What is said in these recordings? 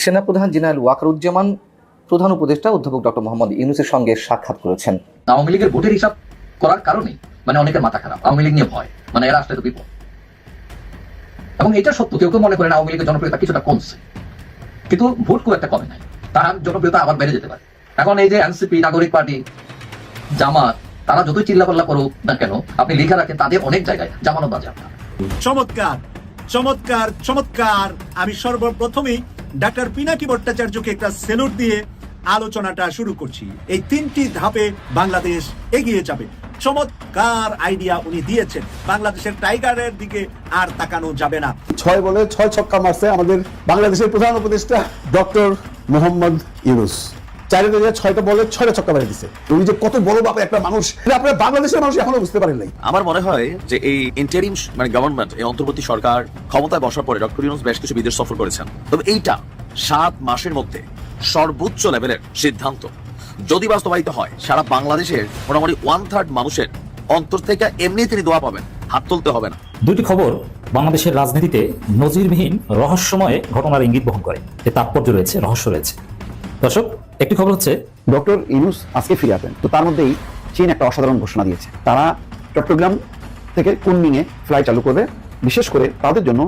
সেনাপ্রধান জেনারেল ওয়াকারুজ্জামান প্রধান উপদেষ্টা অধ্যাপক ডক্টর মোহাম্মদ ইউনূসের সঙ্গে সাক্ষাৎ করেছেন। আওয়ামী লীগের ভোটের হিসাব করার কারণে অনেকের মাথা খারাপ, আওয়ামী লীগ নিয়ে ভয়, এরা আসলে তো বিপদ। এবং এটা সত্য, কেউ কেউ মনে করেন আওয়ামী লীগের জনপ্রিয়তা কিছুটা কমছে, কিন্তু ভোট খুব একটা কমে নাই, তার জনপ্রিয়তা আবার বেড়ে যেতে পারে। এখন এই যে এনসিপি, নাগরিক পার্টি, জামাত, তারা যতই চিল্লাপাল্লা করুক না কেন, আপনি লিখে রাখেন তাদের অনেক জায়গায় জামানত বাজেয়াপ্ত। চমৎকার চমৎকার চমৎকার। আমি সর্বপ্রথমেই ডাক্তার পিনাকি ভট্টাচার্যকে একটা সেলুট দিয়ে আলোচনাটা শুরু করছি। এই তিনটি ধাপে বাংলাদেশ এগিয়ে যাবে। চমৎকার আইডিয়া উনি দিয়েছেন। বাংলাদেশের টাইগারের দিকে আর তাকানো যাবে না। 6 বলে 6 ছক্কা মারছে আমাদের বাংলাদেশের প্রধান উপদেষ্টা ডক্টর মোহাম্মদ ইউনূস। 4 জায়গায় 6টা বলে 6টা ছক্কা মেরে দিছে। উনি যে কত বড় বাপ একটা মানুষ, আপনারা বাংলাদেশের মানুষ এখনো বুঝতে পারেন নাই। আমার মনে হয় যে এই ইন্টারিম গভর্নমেন্ট, এই অন্তর্বর্তী সরকার ক্ষমতায় বসার পরে ডক্টর ইউনূস বেশ কিছু বিদেশ সফর করেছেন। তবে এইটা 7 মাসের মধ্যে সর্বোচ্চ লেভেলের সিদ্ধান্ত যদি বাস্তবায়িত হয়, সারা বাংলাদেশের মোটামুটি 1/3 মানুষের অন্তর থেকে এমনি তিনি দোয়া পাবেন, হাত তুলতে হবে না। দুটি খবর বাংলাদেশের রাজনীতিতে নজিরবিহীন রহস্যময় ঘটনার ইঙ্গিত বহন করে। এর তাৎপর্য রয়েছে, রহস্য রয়েছে। দর্শক, একটি খবর হচ্ছে ডক্টর ইউনূস আজকে ফিরে আসবেন। তো তার মধ্যেই চীন একটা অসাধারণ ঘোষণা দিয়েছে, তারা চট্টগ্রাম থেকে কুনমিংয়ে ফ্লাইট চালু করবে, বিশেষ করে তাদের জন্য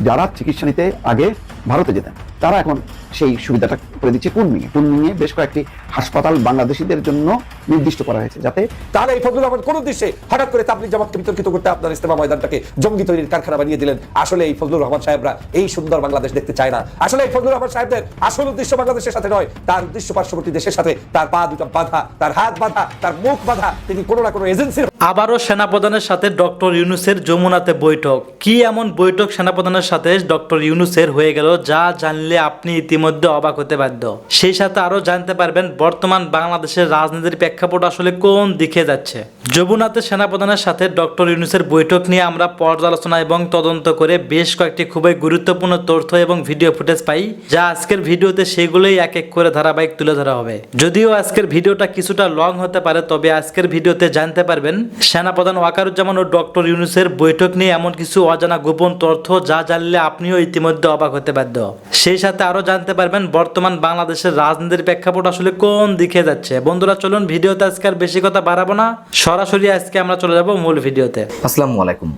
যারা চিকিৎসা নিতে আগে ভারতে যেতেন, তারা এখন সেই সুবিধাটা করে দিচ্ছে কুনমিংয়ে বেশ কয়েকটি হাসপাতাল বাংলাদেশিদের জন্য নির্দিষ্ট করা হয়েছে, যাতে তাহলে এই ফজলুর রহমান কোন উদ্দেশ্যে হঠাৎ করে তাবলিগ জামাতকে বিতর্কিত করতে আপনার ইস্তেমা ময়দানটাকে জঙ্গি তৈরির কারখানা বানিয়ে দিলেন? আসলে এই ফজলুর রহমান সাহেবরা এই সুন্দর বাংলাদেশ দেখতে চায় না। আসলে এই ফজলুর রহমান সাহেবদের আসল উদ্দেশ্য বাংলাদেশের সাথে নয়, তার উদ্দেশ্য পার্শ্ববর্তী দেশের সাথে তার পা দুটো বাঁধা, তার হাত বাঁধা, তার মুখ বাঁধা। তিনি কোনো না কোনো এজেন্সির। আবারও সেনাপ্রধানের সাথে ডক্টর ইউনূসের যমুনাতে বৈঠক। কি এমন বৈঠক সেনাপ্রধানের সাথে ডক্টর ইউনূসের হয়ে গেল যা জানলে আপনি ইতিমধ্যে অবাক হতে বাধ্য। সেই সাথে আরো জানতে পারবেন বর্তমান বাংলাদেশের রাজনীতির প্রেক্ষাপট আসলে কোন দিকে যাচ্ছে। যমুনাতে সেনাপ্রধানের সাথে ডক্টর ইউনূসের বৈঠক নিয়ে আমরা পর্যালোচনা এবং তদন্ত করে বেশ কয়েকটি খুবই গুরুত্বপূর্ণ তথ্য এবং ভিডিও ফুটেজ পাই, যা আজকের ভিডিওতে সেগুলোই এক এক করে ধারাবাহিক তুলে ধরা হবে। যদিও আজকের ভিডিওটা কিছুটা লং হতে পারে, তবে আজকের ভিডিওতে জানতে পারবেন সেনাপ্রধান ওয়াকারুজ্জামান ও ডক্টর ইউনূসের বৈঠক নিয়ে এমন কিছু অজানা গোপন তথ্য যা জানলে আপনিও ইতিমধ্যে অবাক হতে বাধ্য। সেই সাথে আরো জানতে পারবেন বর্তমান বাংলাদেশের রাজনীতির প্রেক্ষাপট আসলে কোন দিকে যাচ্ছে। বন্ধুরা, চলুন ভিডিওতে আজকে আর বেশি কথা বাড়াবো না, সরাসরি আজকে আমরা চলে যাব মূল ভিডিওতে। আসসালামু আলাইকুম।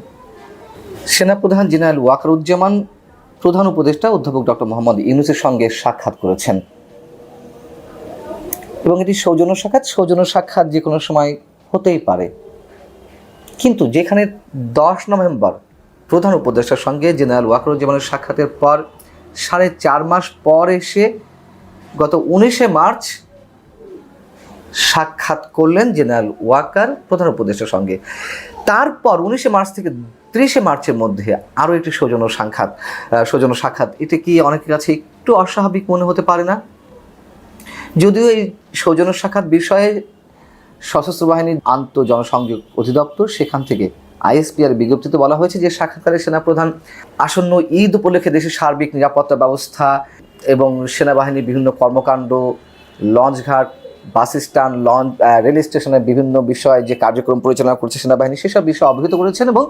সেনাপ্রধান জেনারেল ওয়াকারুজ্জামান প্রধান উপদেষ্টা অধ্যাপক ডক্টর মোহাম্মদ ইউনূসের সঙ্গে সাক্ষাৎ করেছেন এবং এটি সৌজন্য সাক্ষাৎ যে কোনো সময় হতেই পারে। কিন্তু যেখানে 10 নভেম্বর প্রধান উপদেষ্টার সঙ্গে জেনারেল ওয়াকারুজ্জামানের সাক্ষাতের পর 4.5 মাস পর এসে গত 19শে মার্চ সাক্ষাৎ করলেন জেনারেল ওয়াকার প্রধান উপদেষ্টার সঙ্গে। তারপর 19শে মার্চ থেকে 30শে মার্চের মধ্যে আরও একটি সৌজন্য সাক্ষাৎ। এটা কি অনেকের কাছে একটু অস্বাভাবিক মনে হতে পারে না? যদিও এই সৌজন্য সাক্ষাৎ বিষয়ে সশস্ত্র বাহিনীর আন্তঃজনসংযোগ অধিদপ্তর সেখান থেকে আইএসপিআর বিজ্ঞপ্তিতে বলা হয়েছে যে সাক্ষাৎকারে সেনাপ্রধান আসন্ন ঈদ উপলক্ষে দেশের সার্বিক নিরাপত্তা ব্যবস্থা এবং সেনাবাহিনীর বিভিন্ন কর্মকাণ্ড, লঞ্চঘাট, বাস স্ট্যান্ড, রেল স্টেশনের বিভিন্ন বিষয়ে যে কার্যক্রম পরিচালনা করছে সেনাবাহিনী, সেসব বিষয়ে অবহিত করেছেন এবং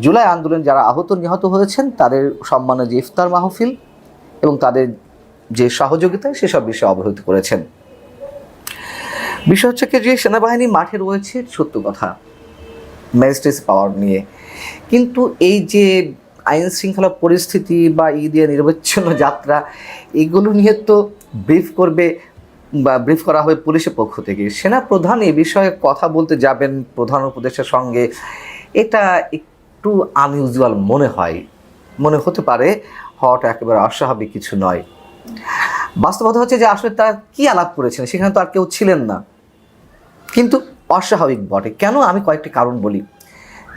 জুলাই আন্দোলনে যারা আহত নিহত হয়েছেন তাদের সম্মানে যে ইফতার মাহফিল এবং তাদের যে সহযোগিতা সেসব বিষয়ে অবহিত করেছেন। বিষয় হচ্ছে কি যে সেনাবাহিনী মাঠে রয়েছে সত্য কথা ম্যাজিস্ট্রেসি পাওয়ার নিয়ে, কিন্তু এই যে আইন শৃঙ্খলা পরিস্থিতি বা ঈদের নিরবচ্ছিন্ন যাত্রা, এগুলো নিয়ে তো ব্রিফ করা হবে পুলিশের পক্ষ থেকে। সেনাপ্রধান এ বিষয়ে কথা বলতে যাবেন প্রধান উপদেষ্টার সঙ্গে, এটা একটু আনইউজুয়াল মনে হতে পারে, হওয়াটা একেবারে অস্বাভাবিক কিছু নয়। বাস্তবতা হচ্ছে যে আসলে তার কি আলাপ করেছেন সেখানে তো আর কেউ ছিলেন না, কিন্তু অস্বাভাবিক বটে। কেন? আমি কয়েকটি কারণ বলি।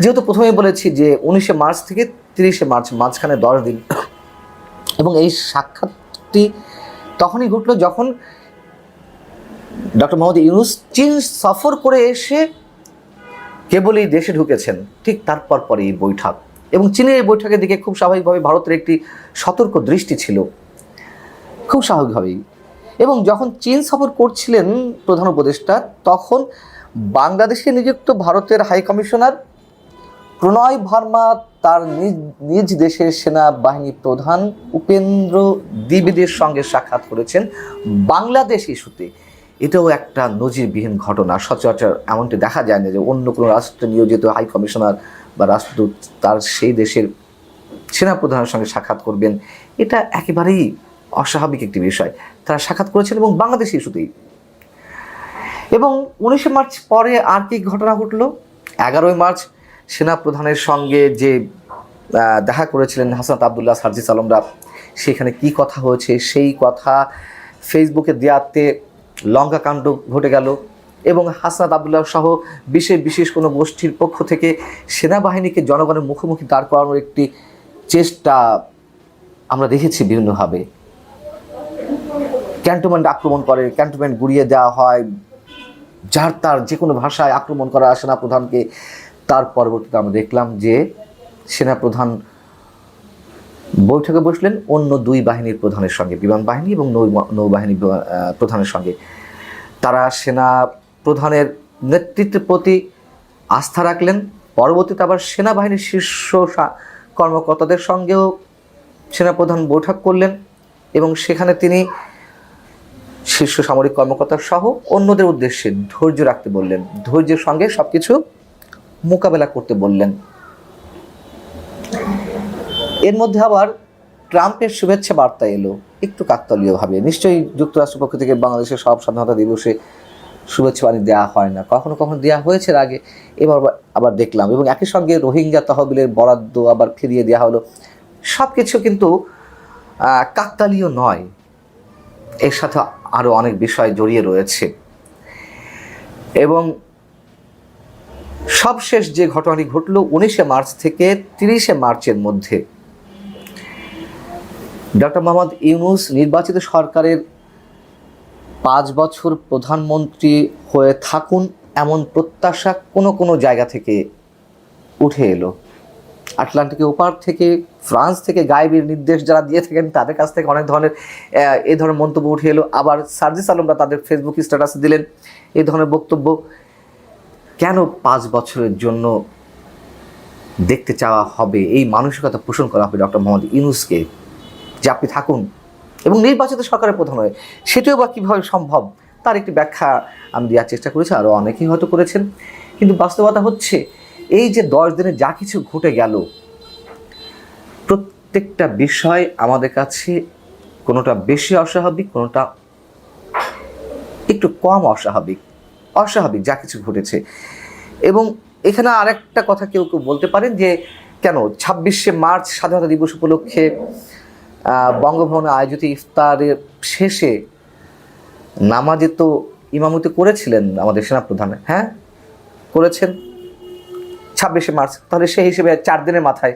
যেহেতু প্রথমেই বলেছি যে 19শে মার্চ থেকে 30শে মার্চ মাঝখানে 10 দিন, এবং এই সাক্ষাৎটি তখনই ঘটল যখন ডক্টর মোহাম্মদ ইউনূস চীন সফর করে এসে কেবলই দেশে ঢুকেছেন, ঠিক তারপর পরে এই বৈঠক। এবং চীনের এই বৈঠকের দিকে খুব স্বাভাবিকভাবে ভারতের একটি সতর্ক দৃষ্টি ছিল, খুব স্বাভাবিকভাবেই। এবং যখন চীন সফর করছিলেন প্রধান উপদেষ্টা, তখন বাংলাদেশে নিযুক্ত ভারতের হাই কমিশনার প্রণয় ভার্মা তার নিজ দেশের সেনাবাহিনী প্রধান উপেন্দ্র দ্বিবেদীর সঙ্গে সাক্ষাৎ করেছেন বাংলাদেশ ইস্যুতে। এটাও একটা নজিরবিহীন ঘটনা। সচরাচর এমনটি দেখা যায় না যে অন্য কোনো রাষ্ট্রে নিয়োজিত হাই কমিশনার বা রাষ্ট্রদূত তার সেই দেশের সেনাপ্রধানের সঙ্গে সাক্ষাৎ করবেন। এটা একেবারেই অস্বাভাবিক একটি বিষয়। তারা সাক্ষাৎ করেছেন এবং বাংলাদেশ ইস্যুতেই। এবং 19 মার্চ পরে আর কি ঘটনা ঘটলো? 11 মার্চ সেনাপ্রধানের সঙ্গে যে দেখা করেছিলেন হাসনাত আবদুল্লাহ সার্জিস আলমরা, সেখানে কি কথা হয়েছে সেই কথা ফেসবুকে দেওয়াতে লঙ্কাকাণ্ড ঘটে গেল এবং হাসনাত আবদুল্লাহ সহ বিশেষ কোনো গোষ্ঠীর পক্ষ থেকে সেনাবাহিনীকে জনগণের মুখোমুখি দাঁড় করানোর একটি চেষ্টা আমরা দেখেছি বিভিন্নভাবে। ক্যান্টনমেন্ট আক্রমণ করে, ক্যান্টনমেন্ট গুড়িয়ে দেওয়া হয়, যার তার যে কোনো ভাষায় আক্রমণ করা সেনাপ্রধানকে। তার পরবর্তীতে আমরা দেখলাম যে সেনাপ্রধান বৈঠকে বসলেন অন্য দুই বাহিনীর প্রধানের সঙ্গে, বিমান বাহিনী এবং নৌবাহিনী প্রধানের সঙ্গে। তারা সেনা প্রধানের নেতৃত্বের প্রতি আস্থা রাখলেন। পরবর্তীতে আবার সেনাবাহিনীর শীর্ষ কর্মকর্তাদের সঙ্গেও সেনাপ্রধান বৈঠক করলেন এবং সেখানে তিনি শীর্ষ সামরিক কর্মকর্তা সহ অন্যদের উদ্দেশ্যে ধৈর্য রাখতে বললেন, ধৈর্যের সঙ্গে সবকিছু মোকাবেলা করতে বললেন। এর মধ্যে আবার ট্রাম্পের শুভেচ্ছা বার্তা এলো একটু কাকতালীয়ভাবে। নিশ্চয়ই যুক্তরাষ্ট্র পক্ষ থেকে বাংলাদেশের সব স্বাধীনতা দিবসে শুভেচ্ছা বাণী দেওয়া হয় না, কখনো কখনো দেওয়া হয়েছে আগে, এবার আবার দেখলাম। এবং একই সঙ্গে রোহিঙ্গা তহবিলের বরাদ্দ আবার ফিরিয়ে দেওয়া হলো। সব কিছু কিন্তু কাকতালীয় নয়, এর সাথে আরও অনেক বিষয় জড়িয়ে রয়েছে। এবং সবশেষ যে ঘটনাটি ঘটল 19 মার্চ থেকে 30 মার্চের মধ্যে, ডক্টর মোহাম্মদ ইউনূস নির্বাচিত সরকারের 5 বছর প্রধানমন্ত্রী হয়ে থাকুন এমন প্রত্যাশা কোনো কোনো জায়গা থেকে উঠে এলো। আটলান্টিকের ওপার থেকে, ফ্রান্স থেকে গায়েবীর নির্দেশ যারা দিয়ে থাকেন তাদের কাছ থেকে অনেক ধরনের এই ধরনের মন্তব্য উঠে এলো। আবার সার্জিস আলমরা তাদের ফেসবুক স্ট্যাটাসে দিলেন এই ধরনের বক্তব্য। কেন 5 বছরের জন্য দেখতে চাওয়া হবে, এই মানসিকতা পোষণ করা হবে ডক্টর মোহাম্মদ ইউনূসকে যে আপনি থাকুন এবং নির্বাচিত সরকারের প্রধান হয়ে, সেটিও বা কীভাবে সম্ভব তার একটি ব্যাখ্যা আমি দেওয়ার চেষ্টা করেছি, আরও অনেকেই হয়তো করেছেন। কিন্তু বাস্তবতা হচ্ছে এই যে 10 দিনে যা কিছু ঘটে গেল, প্রত্যেকটা বিষয় আমাদের কাছে কোনোটা বেশি অস্বাভাবিক, কোনোটা একটু কম অস্বাভাবিক যা কিছু ঘটেছে। এবং এখানে আরেকটা কথা কেউ কেউ বলতে পারেন যে কেন 26শে মার্চ স্বাধীনতা দিবস উপলক্ষে বঙ্গভবনে আয়োজিত ইফতারের শেষে নামাজে তো ইমামতি করেছিলেন আমাদের সেনাপ্রধান, হ্যাঁ করেছেন 26শে মার্চ, তাহলে সেই হিসেবে 4 দিনের মাথায়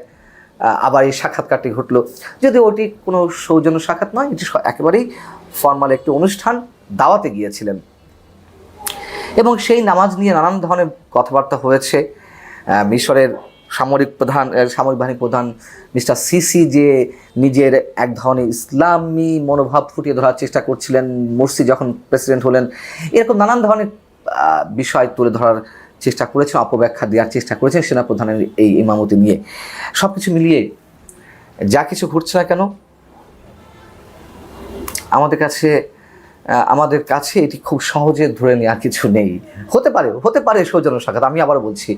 আবার এই সাক্ষাৎকারটি ঘটলো। যদি ওটি কোনো সৌজন্য সাক্ষাৎ নয়, এটি একেবারেই ফর্মাল একটি অনুষ্ঠান, দাওয়াতে গিয়েছিলেন। এবং সেই নামাজ নিয়ে নানান ধরনের কথাবার্তা হয়েছে। মিশরের সামরিক বাহিনী প্রধান মিস্টার সিসি যে নিজের এক ধরনের ইসলামী মনোভাব ফুটিয়ে ধরার চেষ্টা করছিলেন মুরসি যখন প্রেসিডেন্ট হলেন, এরকম নানান ধরনের বিষয় তুলে ধরার চেষ্টা করেছেন, অপব্যাখ্যা দেওয়ার চেষ্টা করেছেন সেনাপ্রধানের এই ইমামতি নিয়ে। সব কিছু মিলিয়ে যা কিছু ঘটছে না কেন, আমাদের কাছে এটি খুব সহজে ধরে নেওয়ার কিছু নেই। হতে পারে সৌজন্য সাক্ষাৎ, আমি আবারও বলছি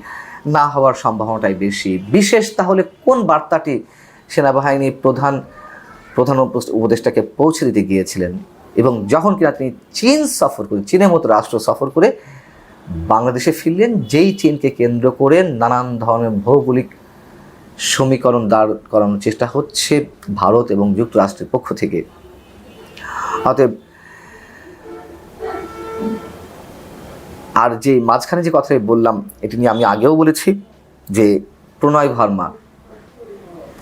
না হওয়ার সম্ভাবনাটাই বেশি। বিশেষ তাহলে কোন বার্তাটি সেনাবাহিনী প্রধান উপদেষ্টাকে পৌঁছে দিতে গিয়েছিলেন এবং যখন কিনা তিনি চীনের মতো রাষ্ট্র সফর করে বাংলাদেশে ফিরলেন, যেই চীনকে কেন্দ্র করে নানান ধরনের ভৌগোলিক সমীকরণ দাঁড় করানোর চেষ্টা হচ্ছে ভারত এবং যুক্তরাষ্ট্রের পক্ষ থেকে। অতএব আর যে মাঝখানে যে কথাই বললাম, এটি নিয়ে আমি আগেও বলেছি যে প্রণয় ভার্মা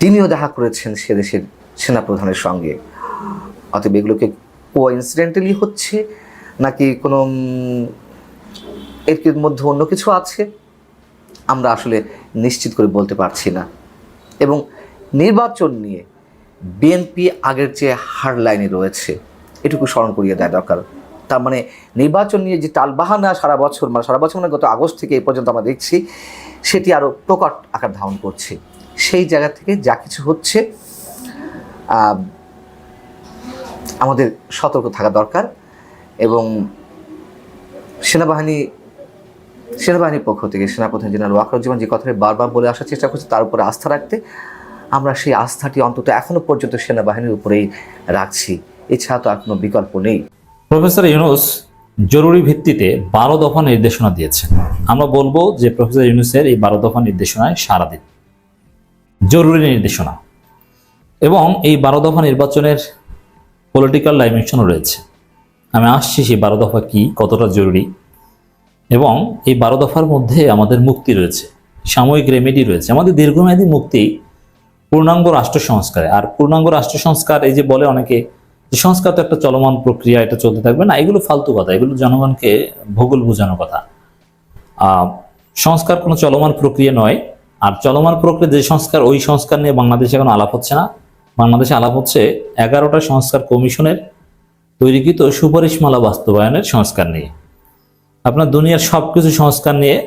তিনিও দেখা করেছেন সে দেশের সেনাপ্রধানের সঙ্গে। অতএব এগুলোকে কোইন্সিডেন্টালি হচ্ছে নাকি কোনো এর মধ্যে অন্য কিছু আছে, আমরা আসলে নিশ্চিত করে বলতে পারছি না। এবং নির্বাচন নিয়ে বিএনপি আগের চেয়ে হার্ড লাইনে রয়েছে, এটুকু স্মরণ করিয়ে দেয় দরকার। তার মানে নির্বাচন নিয়ে যে টালবাহানা সারা বছর মানে গত আগস্ট থেকে এই পর্যন্ত আমরা দেখছি, সেটি আরও প্রকট আকার ধারণ করছে। সেই জায়গা থেকে যা কিছু হচ্ছে আমাদের সতর্ক থাকা দরকার, এবং সেনাবাহিনীর পক্ষ থেকে সেনাপ্রধান জেনারেল ওয়াকারুজ্জামান যে কথাটি বারবার বলে আসার চেষ্টা করছে তার উপরে আস্থা রাখতে, আমরা সেই আস্থাটি অন্তত এখনো পর্যন্ত সেনাবাহিনীর উপরেই রাখছি, এছাড়া তো আর কোনো বিকল্প নেই। প্রফেসর ইউনূস জরুরি ভিত্তিতে 12 দফা নির্দেশনা দিয়েছেন। আমরা বলবো যে প্রফেসর ইউনূসের এই 12 দফা নির্দেশনায় সাড়া দিন, জরুরি নির্দেশনা, এবং এই 12 দফা নির্বাচনের পলিটিক্যাল ডাইমেনশনও রয়েছে। আমি আসছি সেই 12 দফা কি, কতটা জরুরি, এবং এই 12 দফার মধ্যে আমাদের মুক্তি রয়েছে, সাময়িক রেমেডি রয়েছে, আমাদের দীর্ঘমেয়াদী মুক্তি পূর্ণাঙ্গ রাষ্ট্র সংস্কারে। আর পূর্ণাঙ্গ রাষ্ট্র সংস্কার, এই যে বলে অনেকে যে সংস্কার তো একটা চলমান প্রক্রিয়া, এটা চলতে থাকবে না, এগুলো ফালতু কথা, এগুলো জনগণকে ভূগোল বোঝানো কথা। সংস্কার কোনো চলমান প্রক্রিয়া নয়। আর চলমান প্রক্রিয়া যে সংস্কার, ওই সংস্কার নিয়ে বাংলাদেশে এখন আলাপ হচ্ছে না। বাংলাদেশে আলাপ হচ্ছে 11টা সংস্কার কমিশনের তৈরিকৃত সুপারিশমালা বাস্তবায়নের সংস্কার নিয়ে। আপনার দুনিয়ার সব কিছু সংস্কার নিয়ে,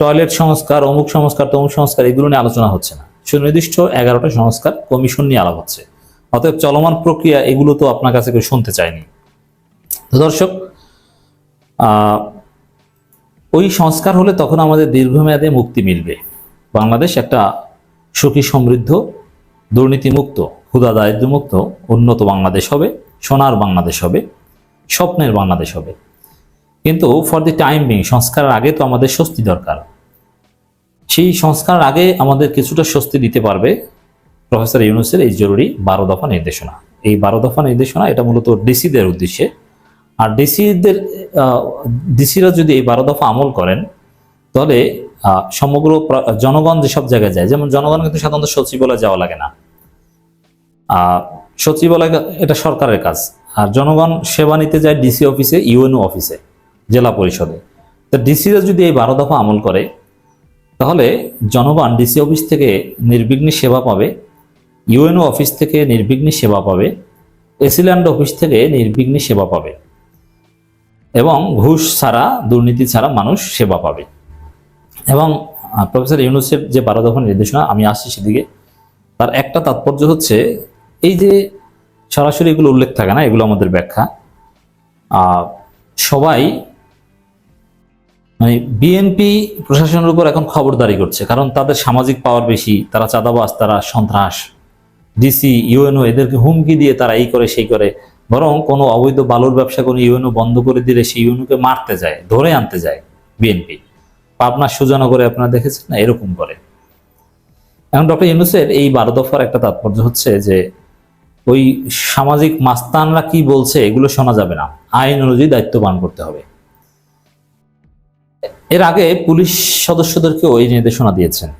টয়লেট সংস্কার, অমুক সংস্কার, তমুক সংস্কার, এগুলো নিয়ে আলোচনা হচ্ছে না। সুনির্দিষ্ট 11টা সংস্কার কমিশন নিয়ে আলাপ হচ্ছে। অতএব চলমান প্রক্রিয়া এগুলো তো আপনার কাছে কেউ শুনতে চায়নি। তো দর্শক, ওই সংস্কার হলে তখন আমাদের দীর্ঘমেয়াদে মুক্তি মিলবে। বাংলাদেশ একটা সুখী, সমৃদ্ধ, দুর্নীতিমুক্ত, ক্ষুধা দারিদ্র্যমুক্ত, উন্নত বাংলাদেশ হবে, সোনার বাংলাদেশ হবে, স্বপ্নের বাংলাদেশ হবে। কিন্তু ফর দি টাইম বিং সংস্কারের আগে তো আমাদের স্বস্তি দরকার। সেই সংস্কারের আগে আমাদের কিছুটা স্বস্তি দিতে পারবে প্রফেসর ইউনূসের এই জরুরি 12 দফা নির্দেশনা। এই 12 দফা নির্দেশনা এটা মূলত ডিসিদের উদ্দেশ্যে। আর ডিসিরা যদি এই 12 দফা আমল করেন, তাহলে সমগ্র জনগণ যেসব জায়গায় যায়, যেমন জনগণ কিন্তু সাধারণত সচিবালয়ে যাওয়া লাগে না, সচিবালয় এটা সরকারের কাজ, আর জনগণ সেবা নিতে যায় ডিসি অফিসে, ইউএনও অফিসে, জেলা পরিষদে। তো ডিসিরা যদি এই 12 দফা আমল করে, তাহলে জনগণ ডিসি অফিস থেকে নির্বিঘ্নে সেবা পাবে, ইউএনও অফিস থেকে নির্বিঘ্নে সেবা পাবে, এসিল্যান্ড অফিস থেকে নির্বিঘ্নে সেবা পাবে, এবং ঘুষ ছাড়া, দুর্নীতি ছাড়া মানুষ সেবা পাবে। এবং প্রফেসর ইউনূসের যে 12 দফা নির্দেশনা, আমি আসছি সেদিকে, তার একটা তাৎপর্য হচ্ছে, এই যে সরাসরি এগুলো উল্লেখ থাকে না, এগুলো আমাদের ব্যাখ্যা। সবাই মানে বিএনপি প্রশাসনের উপর এখন খবরদারি করছে, কারণ তাদের সামাজিক পাওয়ার বেশি, তারা চাঁদাবাজ, তারা সন্ত্রাস। ডিসি, ইউএনও এদেরকে হুমকি দিয়ে তারা এই করে সেই করে, বরং কোনো অবৈধ বালুর ব্যবসা কোনো ইউএনও বন্ধ করে দিলে সেই ইউএনওকে মারতে যায়, ধরে আনতে যায় বিএনপি। পাবনার সুজানগরে আপনারা দেখেছেন না, এরকম করে। এখন ডক্টর ইউনূসের এই 12 দফার একটা তাৎপর্য হচ্ছে যে ওই সামাজিক মাস্তানরা কি বলছে এগুলো শোনা যাবে না, আইন অনুযায়ী দায়িত্ব পালন করতে হবে। এর আগে পুলিশ সদস্যদেরকেও এই নির্দেশনা দিয়েছেন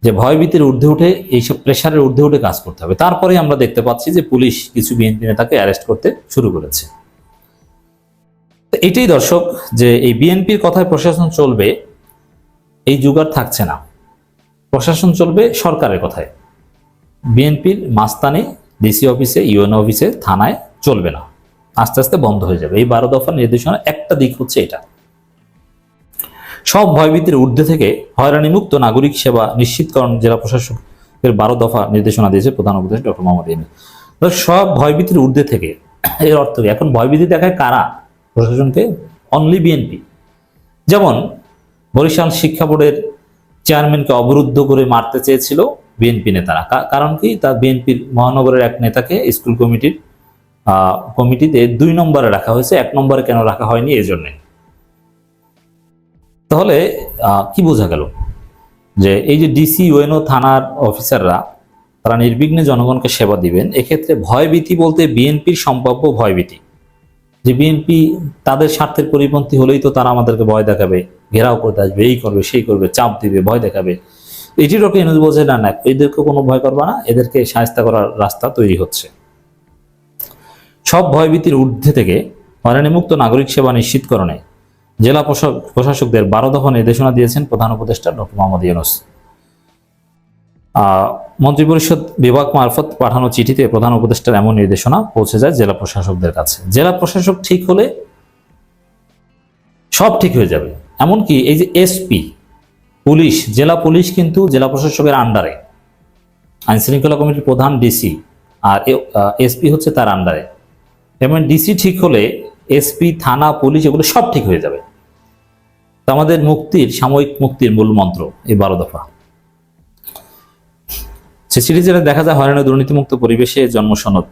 যে ভয়ভীতির ঊর্ধ্বে উঠে, এইসব প্রেশারের ঊর্ধ্বে উঠে কাজ করতে হবে। তারপরে আমরা দেখতে পাচ্ছি যে পুলিশ কিছু বিএনপি নেতাকে অ্যারেস্ট করতে শুরু করেছে। এটাই দর্শক, যে এই বিএনপির কথায় প্রশাসন চলবে, এই যুগ আর থাকছে না। প্রশাসন চলবে সরকারের কথায়। বিএনপির মাস্তানি ডিসি অফিসে, ইউএনও অফিসে, থানায় চলবে না, আস্তে আস্তে বন্ধ হয়ে যাবে। এই 12 দফার নির্দেশনা একটা দিক হচ্ছে এটা, সব ভয়ভীতির ঊর্ধ্বে থেকে হয়রানিমুক্ত নাগরিক সেবা নিশ্চিতকরণ জেলা প্রশাসকের 12 দফা নির্দেশনা দিয়েছে প্রধান উপদেষ্টা ডক্টর মোহাম্মদ ইউনূস। সব ভয়ভীতির ঊর্ধ্বে থেকে, এর অর্থ এখন ভয়ভীতি দেখায় কারা? প্রশাসনকে, অনলি বিএনপি। যেমন বরিশাল শিক্ষা বোর্ডের চেয়ারম্যানকে অবরুদ্ধ করে মারতে চেয়েছিল বিএনপি নেতারা। কারণ কি? তা বিএনপির মহানগরের এক নেতাকে স্কুল কমিটিতে 2 নম্বরে রাখা হয়েছে, 1 নম্বরে কেন রাখা হয়নি, এই জন্যে। তাহলে কি বোঝা গেল? যে এই যে ডিসি, ইউএনও, থানার অফিসাররা তারা নির্বিঘ্নে জনগণকে সেবা দিবেন। এক্ষেত্রে ভয়ভীতি বলতে বিএনপির সম্ভাব্য ভয়ভীতি, যে বিএনপি তাদের স্বার্থের পরিপন্থী হলেই তো তারা আমাদেরকে ভয় দেখাবে, ঘেরাও করতে আসবে, এই করবে, সেই করবে, চাপ দিবে, ভয় দেখাবে। এটি ডক্টর ইউনূস বলছে না, এদেরকে কোনো ভয় করবে না, এদেরকে শায়েস্তা করার রাস্তা তৈরি হচ্ছে। সব ভয়ভীতির ঊর্ধ্বে থেকে হয়রানিমুক্ত নাগরিক সেবা নিশ্চিতকরণে জেলা প্রশাসকদের 12 দফা নির্দেশনা দিয়েছেন প্রধান উপদেষ্টা ডক্টর মোহাম্মদ ইউনূস। মন্ত্রিপরিষদ বিভাগ মারফত পাঠানো চিঠিতে প্রধান উপদেষ্টার এমন নির্দেশনা পৌঁছে যায় জেলা প্রশাসকদের কাছে। জেলা প্রশাসক ঠিক হলে সব ঠিক হয়ে যাবে। এমনকি এই যে এসপি, পুলিশ, জেলা পুলিশ কিন্তু জেলা প্রশাসকের আন্ডারে, আইন শৃঙ্খলা কমিটির প্রধান ডিসি আর এসপি হচ্ছে তার আন্ডারে। এবং ডিসি ঠিক হলে এসপি, থানা, পুলিশ এগুলো সব ঠিক হয়ে যাবে। তো আমাদের মুক্তির, সাময়িক মুক্তির মূল মন্ত্র এই 12 দফা। সে সিরিজে দেখা যায় হয়রানি দুর্নীতিমুক্ত পরিবেশে জন্ম সনদ,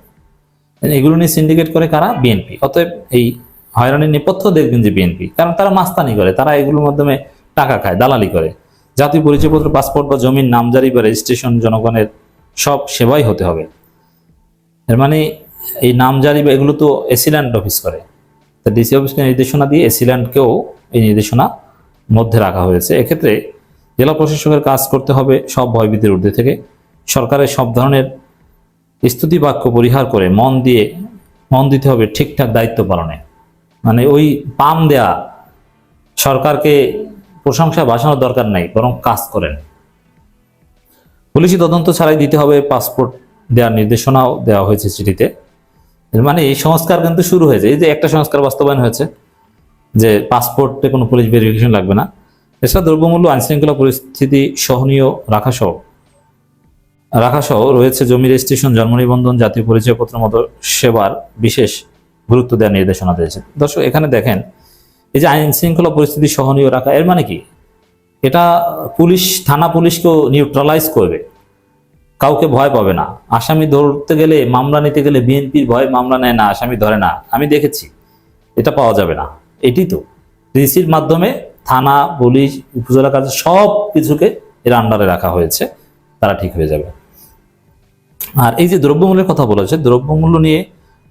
এগুলো নিয়ে সিন্ডিকেট করে কারা? বিএনপি। অতএব এই হয়রানির নেপথ্য দেখবেন যে বিএনপি, কারণ তারা মাস্তানি করে, তারা এগুলোর মাধ্যমে টাকা খায়, দালালি করে। জাতীয় পরিচয়পত্র, পাসপোর্ট বা জমির নামজারি বা রেজিস্ট্রেশন জনগণের সব সেবাই হতে হবে। এর মানে এই নামজারি বা এগুলো তো এসিল্যান্ড অফিস করে, তা ডিসি অফিসকে নির্দেশনা দিয়ে এসিল্যান্ডকেও এই নির্দেশনা মধ্যে রাখা হয়েছে। এক্ষেত্রে জেলা প্রশাসকের কাজ করতে হবে সব ভয়ভীতির ঊর্ধ্বে থেকে, সরকারের সব ধরনের স্তুতি বাক্য পরিহার করে মন দিতে হবে ঠিকঠাক দায়িত্ব পালনে। মানে ওই পাম দেয়া সরকারকে প্রশংসা ভাসানোর দরকার নাই, বরং কাজ করেন। পুলিশি তদন্ত ছাড়াই দিতে হবে পাসপোর্ট দেওয়ার নির্দেশনাও দেওয়া হয়েছে চিঠিতে। এর মানে এই সংস্কার কিন্তু শুরু হয়েছে। এই যে একটা সংস্কার বাস্তবায়ন হয়েছে যে পাসপোর্টে কোনো পুলিশ ভেরিফিকেশন লাগবে না। এছাড়া দ্রব্যমূল্য, আইনশৃঙ্খলা পরিস্থিতি সহনীয় রাখাসহ রয়েছে জমি রেজিস্ট্রেশন, জন্ম নিবন্ধন, জাতীয় পরিচয়পত্র মতো সেবার বিশেষ গুরুত্ব দেওয়ার নির্দেশনা দিয়েছে। দর্শক, এখানে দেখেন এই যে আইন শৃঙ্খলা পরিস্থিতি সহনীয় রাখা, এর মানে কি? এটা পুলিশ, থানা পুলিশকেও নিউট্রালাইজ করবে, কাউকে ভয় পাবে না। আসামি ধরতে গেলে, মামলা নিতে গেলে বিএনপির ভয় মামলা নেয় না, আসামি ধরে না, আমি দেখেছি। এটা পাওয়া যাবে না। এটি তো ডিসির মাধ্যমে থানা, পুলিশ, উপজেলা কাজ সব কিছুকে এর আন্ডারে রাখা হয়েছে, তারা ঠিক হয়ে যাবে। আর এই যে দ্রব্যমূল্যের কথা বলেছে, দ্রব্যমূল্য নিয়ে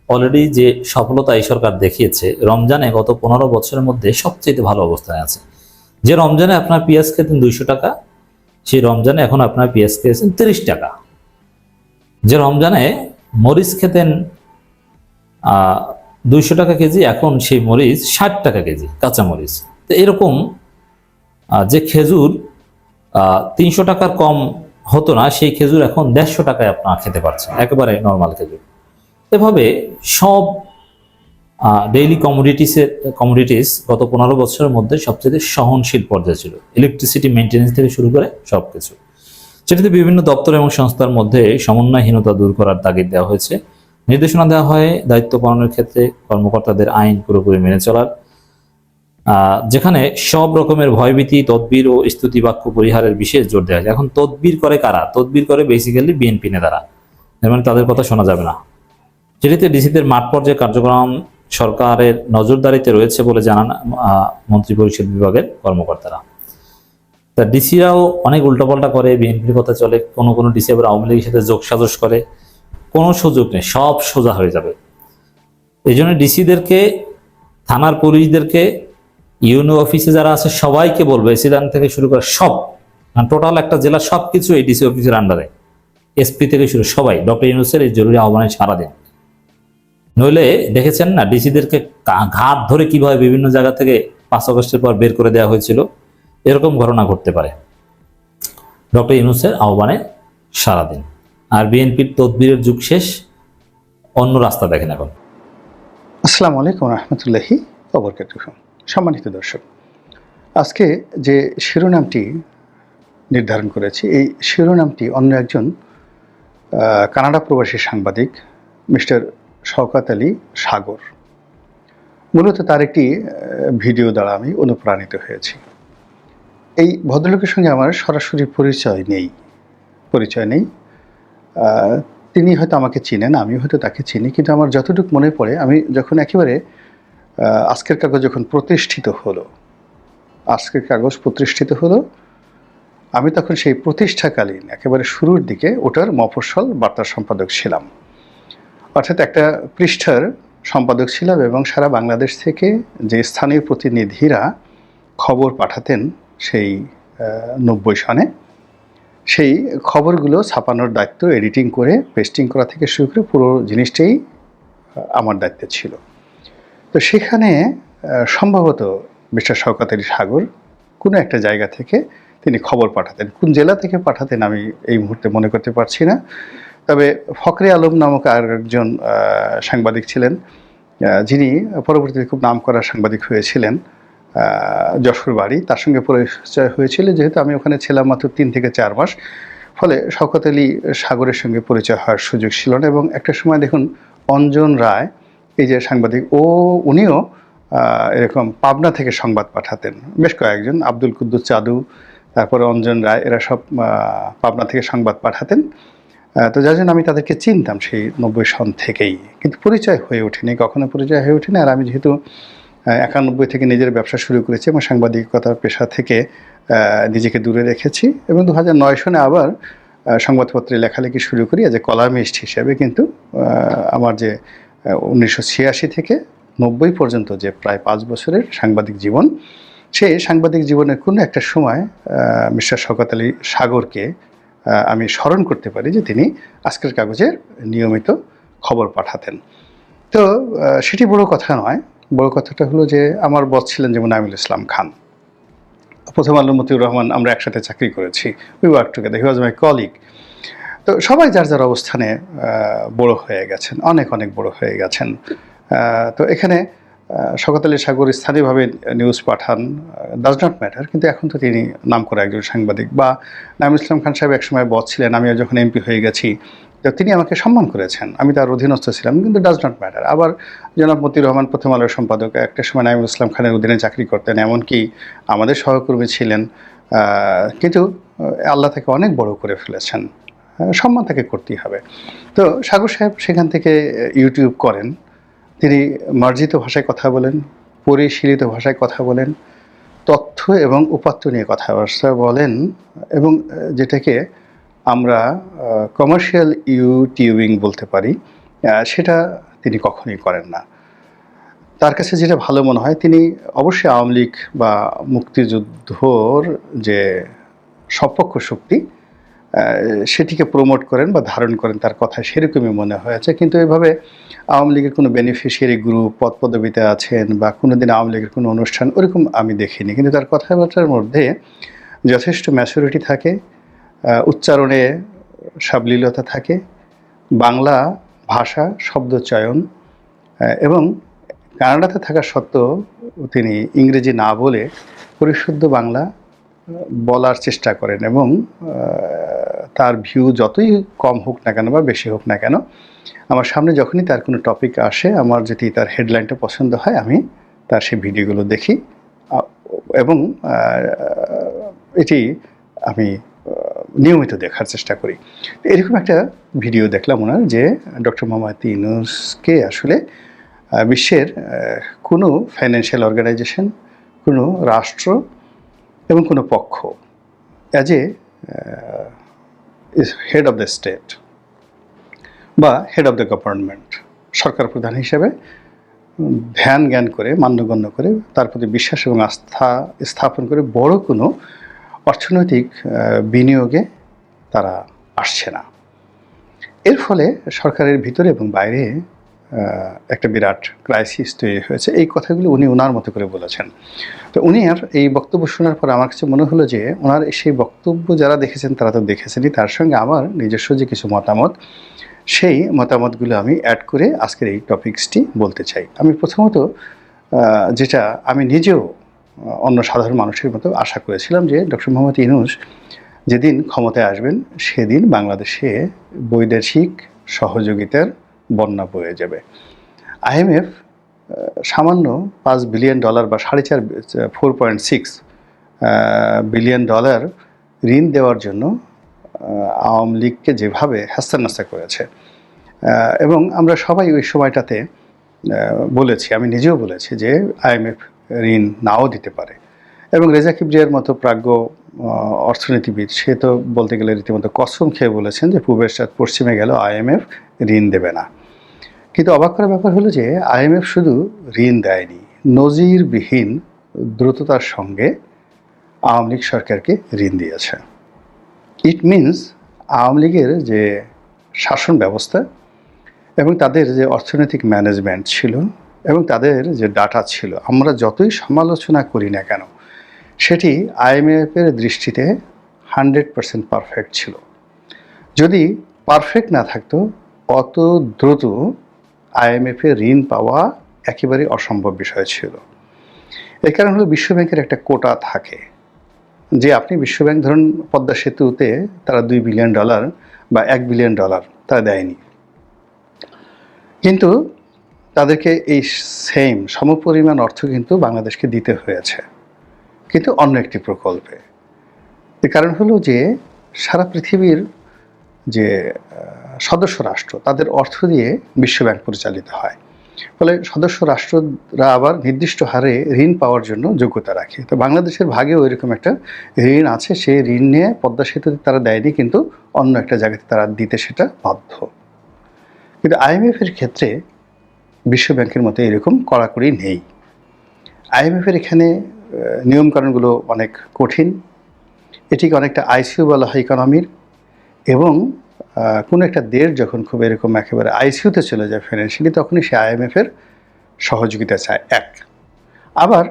অলরেডি যে সফলতা এই সরকার দেখিয়েছে, রমজানে গত 15 বছরের মধ্যে সবচেয়ে ভালো অবস্থায় আছে। যে রমজানে আপনার পেঁয়াজ খেতেন 200 টাকা, সেই রমজানে এখন আপনার পেঁয়াজ খেয়েছেন 30 টাকা। যে রমজানে মরিচ খেতেন 200 টাকা কেজি, এখন সেই মরিচ 60 টাকা কেজি, কাঁচা মরিচ। তো এরকম যে খেজুর 300 টাকার কম হতো না, সেই খেজুর এখন 150 টাকায় আপনারা খেতে পারছেন, একেবারে নর্মাল খেজুর। এভাবে সব ডেইলি কমোডিটিস গত 15 বছরের মধ্যে সবচেয়ে সহনশীল পর্যায়ে ছিল। ইলেকট্রিসিটি মেনটেন্যান্স থেকে শুরু করে সবকিছু, সেটাতে বিভিন্ন দপ্তর এবং সংস্থার মধ্যে সমন্বয়হীনতা দূর করার তাগিদ দেওয়া হয়েছে। নির্দেশনা দেওয়া হয় দায়িত্ব পালনের ক্ষেত্রে কর্মকর্তাদের আইন পুরোপুরি মেনে চলার, যেখানে সব রকমের ভয়ভীতি, তদবির ও স্তুতি বাক্য পরিহারের বিশেষ জোর দেওয়া হয়। এখন তদবির করে কারা? তদবির করে বেসিক্যালি বিএনপি নেতারা, মানে তাদের কথা শোনা যাবে না। যেটিতে ডিসিদের মাঠ পর্যায়ে কার্যক্রম সরকারের নজরদারিতে রয়েছে বলে জানান মন্ত্রিপরিষদ বিভাগের কর্মকর্তারা। তা ডিসিরাও অনেক উল্টাপাল্টা করে, বিএনপির কথা চলে, কোনো ডিসি আবার আওয়ামী লীগের সাথে যোগসাজশ করে। কোনো সুযোগ নেই, সব সোজা হয়ে যাবে। এই জন্য ডিসিদেরকে, থানার পুলিশদেরকে, ইউনো অফিসে যারা আছে সবাইকে বলবে, এসিল্যান্ড থেকে শুরু করে সব, টোটাল একটা জেলা সব কিছু এই ডিসি অফিসের আন্ডারে, এসপি থেকে শুরু সবাই ডক্টর ইউনূসের এই জরুরি আহ্বানে সারা দিন। নইলে দেখেছেন না ডিসিদেরকে ঘাট ধরে কিভাবে বিভিন্ন জায়গা থেকে 5 আগস্টের পর বের করে দেওয়া হয়েছিল, এরকম ঘটনা ঘটতে পারে। ডক্টর ইউনূসের আহ্বানে সারা দিন। আর বিএনপির তদবিরের যুগ শেষ, অন্য রাস্তা দেখেন এখন। আসসালামু আলাইকুম রহমতুল্লাহি ওয়া বারাকাতুহু। সম্মানিত দর্শক, আজকে যে শিরোনামটি নির্ধারণ করেছি, এই শিরোনামটি অন্য একজন কানাডা প্রবাসী সাংবাদিক মিস্টার শওকত আলী সাগর, মূলত তার একটি ভিডিও দ্বারা আমি অনুপ্রাণিত হয়েছি। এই ভদ্রলোকের সঙ্গে আমার সরাসরি পরিচয় নেই। তিনি হয়তো আমাকে চিনেন, আমি হয়তো তাকে চিনি, কিন্তু আমার যতটুকু মনে পড়ে, আমি যখন একেবারে আজকের কাগজ যখন প্রতিষ্ঠিত হলো, আমি তখন সেই প্রতিষ্ঠাকালীন একেবারে শুরুর দিকে ওটার মফস্বল বার্তা সম্পাদক ছিলাম, অর্থাৎ একটা পৃষ্ঠার সম্পাদক ছিলাম। এবং সারা বাংলাদেশ থেকে যে স্থানীয় প্রতিনিধিরা খবর পাঠাতেন সেই 90 সনে, সেই খবরগুলো ছাপানোর দায়িত্ব, এডিটিং করে পেস্টিং করা থেকে শুরু করে পুরো জিনিসটাই আমার দায়িত্বে ছিল। তো সেখানে সম্ভবত মিস্টার শওকত আলী সাগর কোনো একটা জায়গা থেকে তিনি খবর পাঠাতেন। কোন জেলা থেকে পাঠাতেন আমি এই মুহূর্তে মনে করতে পারছি না, তবে ফখরে আলম নামক আর একজন সাংবাদিক ছিলেন, যিনি পরবর্তীতে খুব নামকরা সাংবাদিক হয়েছিলেন। যশোর বাড়ি, তার সঙ্গে পরিচয় হয়েছিল যেহেতু আমি ওখানে ছিলাম মাত্র 3 থেকে 4 মাস। ফলে শওকত আলী সাগরের সঙ্গে পরিচয় হওয়ার সুযোগ ছিল না। এবং একটা সময় দেখুন অঞ্জন রায়, এই যে সাংবাদিক, উনিও এরকম পাবনা থেকে সংবাদ পাঠাতেন। বেশ কয়েকজন, আব্দুল কুদ্দুস চাদু, তারপরে অঞ্জন রায়, এরা সব পাবনা থেকে সংবাদ পাঠাতেন। তো যার জন্য আমি তাদেরকে চিনতাম সেই 90 সন থেকেই, কিন্তু পরিচয় হয়ে ওঠেনি, কখনো পরিচয় হয়ে ওঠেনি। আর আমি যেহেতু 91 থেকে নিজের ব্যবসা শুরু করেছি এবং সাংবাদিকতার পেশা থেকে নিজেকে দূরে রেখেছি, এবং 2009 সনে আবার সংবাদপত্রে লেখালেখি শুরু করি এজ এ কলামিস্ট হিসেবে। কিন্তু আমার যে 1986 থেকে 90 পর্যন্ত যে প্রায় 5 বছরের সাংবাদিক জীবন, সেই সাংবাদিক জীবনের কোনো একটা সময় মিস্টার শওকত আলী সাগরকে আমি স্মরণ করতে পারি যে তিনি আজকের কাগজের নিয়মিত খবর পাঠাতেন। তো সেটি বড় কথা নয়। বড় কথাটা হলো যে আমার বস ছিলেন যেমন আমিনুল ইসলাম খান, প্রথম আলো মতিউর রহমান, আমরা একসাথে চাকরি করেছি, we work together, he was my colleague. তো সবাই যার যার অবস্থানে বড় হয়ে গেছেন, অনেক অনেক বড় হয়ে গেছেন। তো এখানে শওকত আলী সাগর স্থানীয়ভাবে নিউজ পাঠান, ডাজ নট ম্যাটার, কিন্তু এখন তো তিনি নামকরা একজন সাংবাদিক। বা নাইমুল ইসলাম খান সাহেব একসময় বস ছিলেন, আমি যখন এমপি হয়ে গেছি, তো তিনি আমাকে সম্মান করেছেন, আমি তার অধীনস্থ ছিলাম, কিন্তু ডাজ নট ম্যাটার। আবার জনাব মতিউর রহমান প্রথম আলোর সম্পাদক, একটা সময় নাইমুল ইসলাম খানের অধীনে চাকরি করতেন, এমনকি আমাদের সহকর্মী ছিলেন, কিন্তু আল্লাহ তাকে অনেক বড় করে ফেলেছেন, সম্মান তাকে করতেই হবে। তো সাগর সাহেব সেখান থেকে ইউটিউব করেন, তিনি মার্জিত ভাষায় কথা বলেন, পরিশীলিত ভাষায় কথা বলেন, তথ্য এবং উপাত্ত নিয়ে কথাবার্তা বলেন, এবং যেটাকে আমরা কমার্শিয়াল ইউটিউবিং বলতে পারি, সেটা তিনি কখনোই করেন না। তার কাছে যেটা ভালো মনে হয়, তিনি অবশ্যই আওয়ামী লীগ বা মুক্তিযুদ্ধর যে সপক্ষ শক্তি সেটিকে প্রমোট করেন বা ধারণ করেন, তার কথা সেরকমই মনে হয়েছে। কিন্তু এভাবে আওয়ামী লীগের কোনো বেনিফিশিয়ারি গ্রুপ পদ পদবিতে আছেন বা কোনো দিন আওয়ামী লীগের কোনো অনুষ্ঠান ওরকম আমি দেখিনি। কিন্তু তার কথাবার্তার মধ্যে যথেষ্ট ম্যাচুরিটি থাকে, উচ্চারণে সাবলীলতা থাকে, বাংলা ভাষা শব্দচয়ন, এবং কানাডাতে থাকা সত্ত্বেও তিনি ইংরেজি না বলে পরিশুদ্ধ বাংলা বলার চেষ্টা করেন। এবং তার ভিউ যতই কম হোক না কেন বা বেশি হোক না কেন, আমার সামনে যখনই তার কোনো টপিক আসে, আমার যদি তার হেডলাইনটা পছন্দ হয়, আমি তার সেই ভিডিওগুলো দেখি, এবং এটি আমি নিয়মিত দেখার চেষ্টা করি। এরকম একটা ভিডিও দেখলাম ওনার, যে ডক্টর মোহাম্মদ ইউনূসকে আসলে বিশ্বের কোনো ফাইন্যান্সিয়াল অর্গানাইজেশন, কোনো রাষ্ট্র এবং কোনো পক্ষ as a head of the state বা হেড অফ দ্য গভর্নমেন্ট, সরকার প্রধান হিসেবে ধ্যান জ্ঞান করে, মান্যগণ্য করে, তার প্রতি বিশ্বাস এবং আস্থা স্থাপন করে বড় কোনো অর্থনৈতিক বিনিয়োগে তারা আসছে না। এর ফলে সরকারের ভিতরে এবং বাইরে একটা বিরাট ক্রাইসিস তৈরি হয়েছে। এই কথাগুলো উনি ওনার মতো করে বলেছেন। তো উনি আর এই বক্তব্য শোনার পর আমার কাছে মনে হলো যে ওনার সেই বক্তব্য যারা দেখেছেন তারা তো দেখেছেনই, তার সঙ্গে আমার নিজস্ব যে কিছু মতামত, সেই মতামতগুলো আমি অ্যাড করে আজকের এই টপিকসটি বলতে চাই। আমি প্রথমত যেটা আমি নিজেও অন্য সাধারণ মানুষের মতো আশা করেছিলাম, যে ডক্টর মোহাম্মদ ইউনূস যেদিন ক্ষমতায় আসবেন সেদিন বাংলাদেশে বৈদেশিক সহযোগিতার বন্যা বয়ে যাবে। IMF সামান্য $5 বিলিয়ন বা 4.6 বিলিয়ন ঋণ দেওয়ার জন্য আওয়ামী লীগকে যেভাবে হাস্তানাস্তা করেছে, এবং আমরা সবাই ওই সময়টাতে বলেছি, আমি নিজেও বলেছি যে IMF ঋণ নাও দিতে পারে। এবং রেজা কিবরিয়ার মতো প্রাজ্ঞ অর্থনীতিবিদ, সে তো বলতে গেলে রীতিমতো কসম খেয়ে বলেছেন যে পূবের সাথে পশ্চিমে গেল IMF ঋণ দেবে না। কিন্তু অবাক করার ব্যাপার হলো যে IMF শুধু ঋণ দেয়নি, নজিরবিহীন দ্রুততার সঙ্গে আওয়ামী লীগ সরকারকে ঋণ দিয়েছে। ইট মিনস আওয়ামী লীগের যে শাসন ব্যবস্থা এবং তাদের যে অর্থনৈতিক ম্যানেজমেন্ট ছিল এবং তাদের যে ডাটা ছিল, আমরা যতই সমালোচনা করি না কেন, সেটি IMF-এর দৃষ্টিতে 100% পারফেক্ট ছিল। যদি পারফেক্ট না থাকতো, অত দ্রুত IMF-এর ঋণ পাওয়া একেবারে অসম্ভব বিষয় ছিল। এর কারণ হলো বিশ্বব্যাংকের একটা কোটা থাকে, যে আপনি বিশ্বব্যাংক ধরুন পদ্মা সেতুতে তারা $2 বিলিয়ন বা $1 বিলিয়ন তারা দেয়নি, কিন্তু তাদেরকে এই সেম সমপরিমাণ অর্থ কিন্তু বাংলাদেশকে দিতে হয়েছে, কিন্তু অন্য একটি প্রকল্পে। এর কারণ হলো যে সারা পৃথিবীর যে সদস্য রাষ্ট্র তাদের অর্থ দিয়ে বিশ্বব্যাংক পরিচালিত হয়, ফলে সদস্য রাষ্ট্ররা আবার নির্দিষ্ট হারে ঋণ পাওয়ার জন্য যোগ্যতা রাখে। তো বাংলাদেশের ভাগেও এরকম একটা ঋণ আছে, সেই ঋণ নিয়ে পদ্মা সেতুতে তারা দেয়নি, কিন্তু অন্য একটা জায়গাতে তারা দিতে সেটা বাধ্য। কিন্তু আইএমএফের ক্ষেত্রে বিশ্বব্যাংকের মতো এরকম কড়াকড়ি নেই। আইএমএফের এখানে নিয়মকানুনগুলো অনেক কঠিন, এটিকে অনেকটা আইসিইউ বলা হয় ইকোনমির, এবং কোনো একটা দেশ যখন খুব এরকম একেবারে আইসিইউতে চলে যায় ফাইন্যান্সিয়ালি, তখনই সে আইএমএফের সহযোগিতা চায়। আবার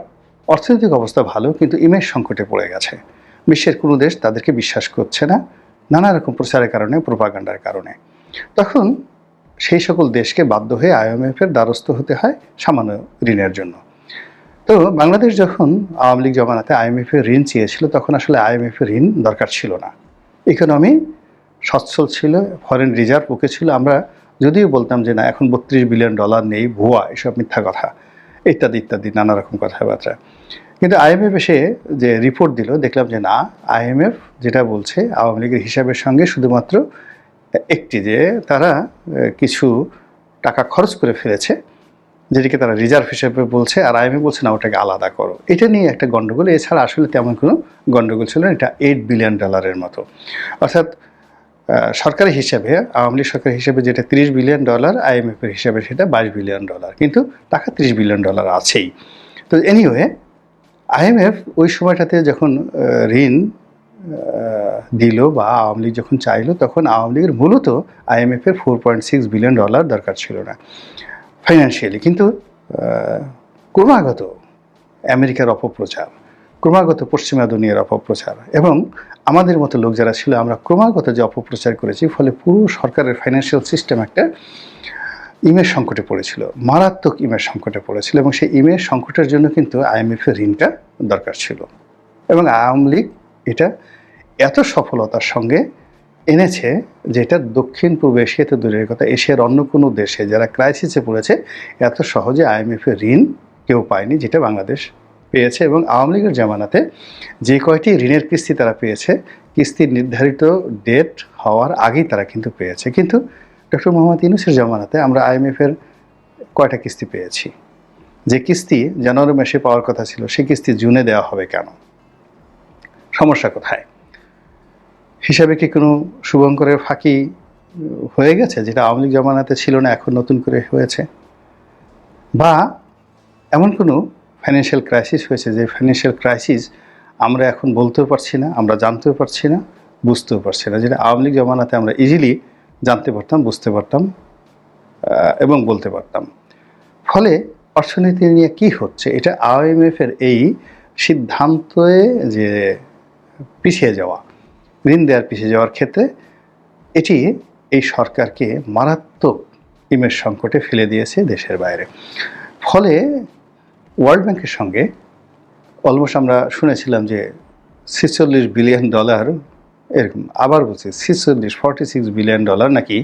অর্থনৈতিক অবস্থা ভালো, কিন্তু ইমেজ সংকটে পড়ে গেছে, বিশ্বের কোনো দেশ তাদেরকে বিশ্বাস করছে না নানা রকম প্রচারের কারণে, প্রোপাগান্ডার কারণে। তখন সেই সকল দেশকে বাধ্য হয়ে আইএমএফের দ্বারস্থ হতে হয় সামান্য ঋণের জন্য। তো বাংলাদেশ যখন আওয়ামী লীগ জমানাতে আইএমএফের ঋণ চেয়েছিল, তখন আসলে আইএমএফের ঋণ দরকার ছিল না, ইকোনমি সচ্ছল ছিল, ফরেন রিজার্ভ ওকে ছিল। আমরা যদিও বলতাম যে না এখন $32 বিলিয়ন নেই, ভুয়া, এসব মিথ্যা কথা, ইত্যাদি ইত্যাদি নানা রকম কথাবার্তা, কিন্তু আইএমএফ এসে যে রিপোর্ট দিল, দেখলাম যে না, আইএমএফ যেটা বলছে আওয়ামী লীগের হিসাবের সঙ্গে শুধুমাত্র একটি, যে তারা কিছু টাকা খরচ করে ফেলেছে, যেটিকে তারা রিজার্ভ হিসেবে বলছে, আর আইএমএফ বলছে না ওটাকে আলাদা করো। এটা নিয়ে একটা গণ্ডগোল, এছাড়া আসলে তেমন কোনো গণ্ডগোল ছিল না। এটা $8 বিলিয়ন মতো, অর্থাৎ সরকারি হিসাবে, আওয়ামী লীগ সরকারি হিসাবে যেটা $30 বিলিয়ন, আইএমএফের হিসাবে সেটা $22 বিলিয়ন, কিন্তু টাকা $30 বিলিয়ন আছেই। তো এনিওয়ে, আইএমএফ ওই সময়টাতে যখন ঋণ দিল বা আওয়ামী লীগ যখন চাইলো, তখন আওয়ামী লীগের মূলত আইএমএফের $4.6 বিলিয়ন দরকার ছিল না ফাইন্যান্সিয়ালি, কিন্তু ক্রমাগত আমেরিকার অপপ্রচার, ক্রমাগত পশ্চিমা দুনিয়ার অপপ্রচার, এবং আমাদের মতো লোক যারা ছিল আমরা ক্রমাগত যে অপপ্রচার করেছি, ফলে পুরো সরকারের ফাইন্যান্সিয়াল সিস্টেম একটা ইমেজ সংকটে পড়েছিল, মারাত্মক ইমেজ সংকটে পড়েছিল, এবং সেই ইমেজ সংকটের জন্য কিন্তু আইএমএফের ঋণটা দরকার ছিল। এবং আওয়ামী লীগ এটা এত সফলতার সঙ্গে এনেছে, যেটা দক্ষিণ পূর্ব এশিয়াতে দূরের কথা, এশিয়ার অন্য কোনো দেশে যারা ক্রাইসিসে পড়েছে এত সহজে আইএমএফের ঋণ কেউ পায়নি, যেটা বাংলাদেশ পেয়েছে। এবং আওয়ামী লীগের জামানাতে যে কয়টি ঋণের কিস্তি তারা পেয়েছে, কিস্তির নির্ধারিত ডেট হওয়ার আগেই তারা কিন্তু পেয়েছে। কিন্তু ডক্টর মোহাম্মদ ইউনূসের জামানাতে আমরা আইএমএফের কয়টা কিস্তি পেয়েছি? যে কিস্তি জানুয়ারি মাসে পাওয়ার কথা ছিল, সেই কিস্তি জুনে দেওয়া হবে কেন? সমস্যা কোথায়? হিসাবে কি কোনো শুভঙ্করের ফাঁকি হয়ে গেছে, যেটা আওয়ামী লীগ জামানাতে ছিল না, এখন নতুন করে হয়েছে? বা এমন কোনো ফাইন্যান্সিয়াল ক্রাইসিস হয়েছে, যে ফাইন্যান্সিয়াল ক্রাইসিস আমরা এখন বলতেও পারছি না, আমরা জানতেও পারছি না, বুঝতেও পারছি না, যেটা আওয়ামী লীগ জামানাতে আমরা ইজিলি জানতে পারতাম, বুঝতে পারতাম এবং বলতে পারতাম। ফলে অর্থনীতি নিয়ে কি হচ্ছে, এটা আইএমএফের এই সিদ্ধান্তে যে পিছিয়ে যাওয়া, ঋণ দেওয়ার পিছিয়ে যাওয়ার ক্ষেত্রে এটি এই সরকারকে মারাত্মক ইমেজ সংকটে ফেলে দিয়েছে দেশের বাইরে। ফলে ওয়ার্ল্ড ব্যাংকের সঙ্গে অলমোস্ট আমরা শুনেছিলাম যে $46 বিলিয়ন, এরকম আবার বলছি 46 বিলিয়ন নাকি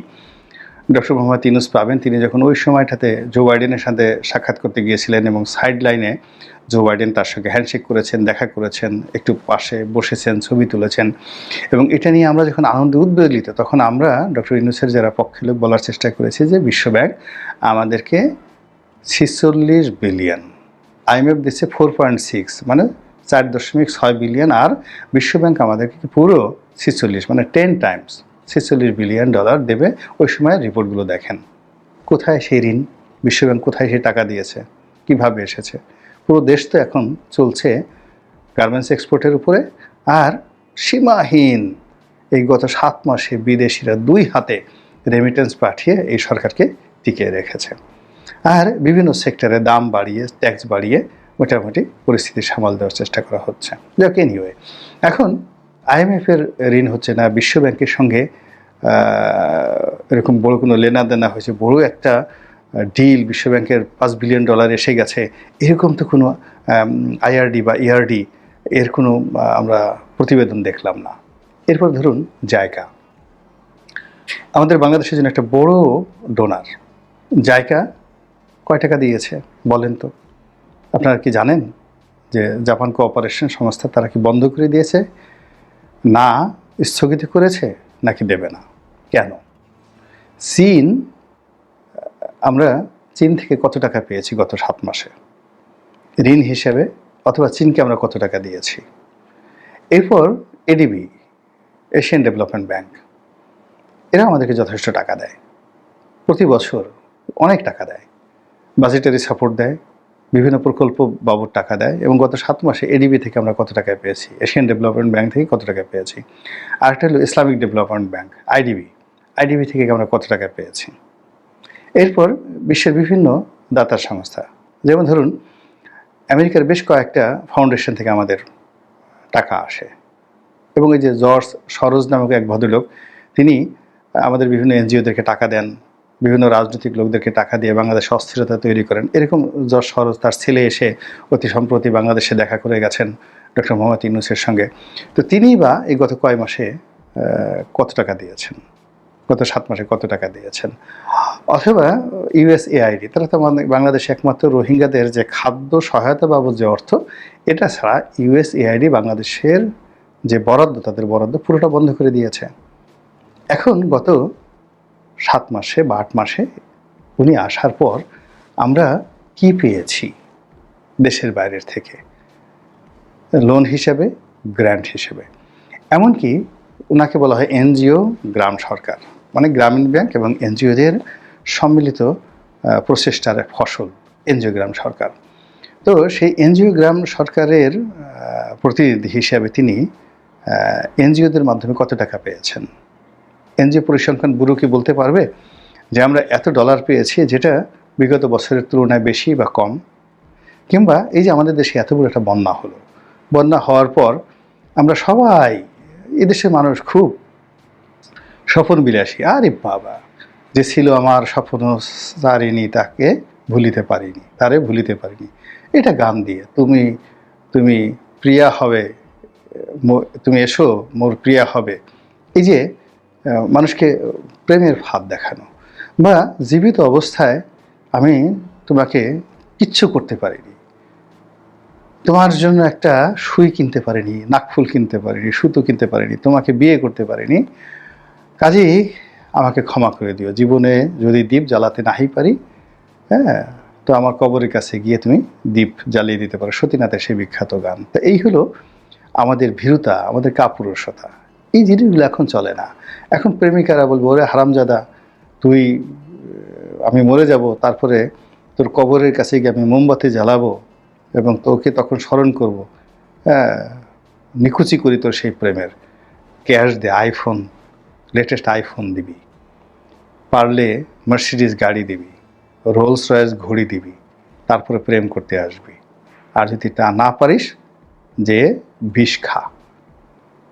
ডক্টর মোহাম্মদ ইউনূস পাবেন। তিনি যখন ওই সময়টাতে জো বাইডেনের সাথে সাক্ষাৎ করতে গিয়েছিলেন, এবং সাইড লাইনে জো বাইডেন তার সঙ্গে হ্যান্ডশেক করেছেন, দেখা করেছেন, একটু পাশে বসেছেন, ছবি তুলেছেন, এবং এটা নিয়ে আমরা যখন আনন্দে উদ্বেলিত, তখন আমরা ডক্টর ইউনূসের যারা পক্ষে লোক বলার চেষ্টা করেছি যে বিশ্বব্যাংক আমাদেরকে 46 বিলিয়ন, আইএমএফ দিচ্ছে 4.6, মানে 4.6 বিলিয়ন, আর বিশ্বব্যাংক আমাদেরকে পুরো 46, মানে 10 টাইমস $46 বিলিয়ন দেবে। ওই সময় রিপোর্টগুলো দেখেন, কোথায় সেই ঋণ, বিশ্বব্যাংক কোথায় সেই টাকা দিয়েছে, কিভাবে এসেছে। পুরো দেশ তো এখন চলছে গার্মেন্টস এক্সপোর্টের উপরে, আর সীমাহীন এই গত 7 মাসে বিদেশিরা 2 হাতে রেমিটেন্স পাঠিয়ে এই সরকারকে টিকিয়ে রেখেছে, আর বিভিন্ন সেক্টরে দাম বাড়িয়ে, ট্যাক্স বাড়িয়ে মোটামুটি পরিস্থিতি সামাল দেওয়ার চেষ্টা করা হচ্ছে। যাক, এনিওয়ে, এখন আইএমএফের ঋণ হচ্ছে না, বিশ্বব্যাংকের সঙ্গে এরকম বড় কোনো লেনাদেনা হয়েছে, বড় একটা ডিল বিশ্বব্যাংকের $5 বিলিয়ন এসে গেছে, এরকম তো কোনো আইআরডি বা ইআরডি এর কোনো আমরা প্রতিবেদন দেখলাম না। এরপর ধরুন জায়গা, আমাদের বাংলাদেশের জন্য একটা বড় ডোনার। জায়গা কয় টাকা দিয়েছে বলেন তো? আপনারা কি জানেন যে জাপান কোঅপারেশন সংস্থা তারা কি বন্ধ করে দিয়েছে, না স্থগিত করেছে, নাকি দেবে না? কেন? চীন, আমরা চীন থেকে কত টাকা পেয়েছি গত 7 মাসে ঋণ হিসেবে, অথবা চীনকে আমরা কত টাকা দিয়েছি? এরপর এডিবি, এশিয়ান ডেভেলপমেন্ট ব্যাংক, এরা আমাদেরকে যথেষ্ট টাকা দেয়, প্রতি বছর অনেক টাকা দেয়, বাজেটারি সাপোর্ট দেয়, বিভিন্ন প্রকল্প বাবদ টাকা দেয়। এবং গত 7 মাসে এডিবি থেকে আমরা কত টাকা পেয়েছি, এশিয়ান ডেভেলপমেন্ট ব্যাংক থেকে কত টাকা পেয়েছি। আরেকটা হলো ইসলামিক ডেভেলপমেন্ট ব্যাংক, আইডিবি থেকে আমরা কত টাকা পেয়েছি। এরপর বিশ্বের বিভিন্ন দাতার সংস্থা, যেমন ধরুন আমেরিকার বেশ কয়েকটা ফাউন্ডেশন থেকে আমাদের টাকা আসে। এবং এই যে জর্জ সরোজ নামক এক ভদ্রলোক, তিনি আমাদের বিভিন্ন এনজিওদেরকে টাকা দেন, বিভিন্ন রাজনৈতিক লোকদেরকে টাকা দিয়ে বাংলাদেশে অস্থিরতা তৈরি করেন। এরকম জর্জ সরোজ, তার ছেলে এসে অতি সম্প্রতি বাংলাদেশে দেখা করে গেছেন ডক্টর মোহাম্মদ ইউনূসের সঙ্গে। তো তিনিই বা এই গত কয় মাসে কত টাকা দিয়েছেন, গত 7 মাসে কত টাকা দিয়েছেন। অথবা ইউএসএআইডি, তারা তো বাংলাদেশে একমাত্র রোহিঙ্গাদের যে খাদ্য সহায়তা বাবদ যে অর্থ, এটা ছাড়া ইউএসএআইডি বাংলাদেশের যে বরাদ্দ, তাদের বরাদ্দ পুরোটা বন্ধ করে দিয়েছে। এখন গত 7 মাসে বা 8 মাসে উনি আসার পর আমরা কি পেয়েছি দেশের বাইরের থেকে, লোন হিসেবে, গ্র্যান্ট হিসেবে। এমনকি ওনাকে বলা হয় এনজিও গ্রাম সরকার, মানে গ্রামীণ ব্যাংক এবং এনজিওদের সম্মিলিত প্রচেষ্টার ফসল এনজিও গ্রাম সরকার। তো সেই এনজিও গ্রাম সরকারের প্রতিনিধি হিসাবে তিনি এনজিওদের মাধ্যমে কত টাকা পেয়েছেন? এনজিও পরিসংখ্যান ব্যুরো কি বলতে পারবে যে আমরা এত ডলার পেয়েছি, যেটা বিগত বছরের তুলনায় বেশি বা কম? কিংবা এই যে আমাদের দেশে এত বড় একটা বন্যা হলো, বন্যা হওয়ার পর আমরা সবাই, এদেশের মানুষ খুব স্বপ্ন বিলাসী, আরে বাবা, যে ছিল আমার স্বপ্ন সারিনি তাকে ভুলিতে পারিনি, তারে ভুলিতে পারিনি, এটা গান দিয়ে তুমি প্রিয়া হবে, তুমি এসো মোর প্রিয়া হবে। এই যে মানুষকে প্রেমের ভাব দেখানো, বা জীবিত অবস্থায় আমি তোমাকে কিচ্ছু করতে পারিনি, তোমার জন্য একটা সুই কিনতে পারিনি, নাকফুল কিনতে পারিনি, সুতো কিনতে পারিনি, তোমাকে বিয়ে করতে পারিনি, কাজেই আমাকে ক্ষমা করে দিও। জীবনে যদি দ্বীপ জ্বালাতে নাহি পারি, হ্যাঁ, তো আমার কবরের কাছে গিয়ে তুমি দ্বীপ জ্বালিয়ে দিতে পারো, সতীনাথের সেই বিখ্যাত গান। তো এই হলো আমাদের ভীরুতা, আমাদের কাপুরুষতা। এই জিনিসগুলো এখন চলে না। এখন প্রেমিকারা বলবো, ওরে হারামজাদা, আমি মরে যাব, তারপরে তোর কবরের কাছে গিয়ে আমি মোমবাতি জ্বালাবো এবং তোকে তখন স্মরণ করব, হ্যাঁ, নিকুচি করি তোর সেই প্রেমের। ক্যাশ দে, আইফোন, লেটেস্ট আইফোন দিবি, পারলে মার্সিডিজ গাড়ি দিবি, রোলস রয়েস ঘড়ি দিবি, তারপরে প্রেম করতে আসবি। আর যদি তা না পারিস, যে বিষ খা,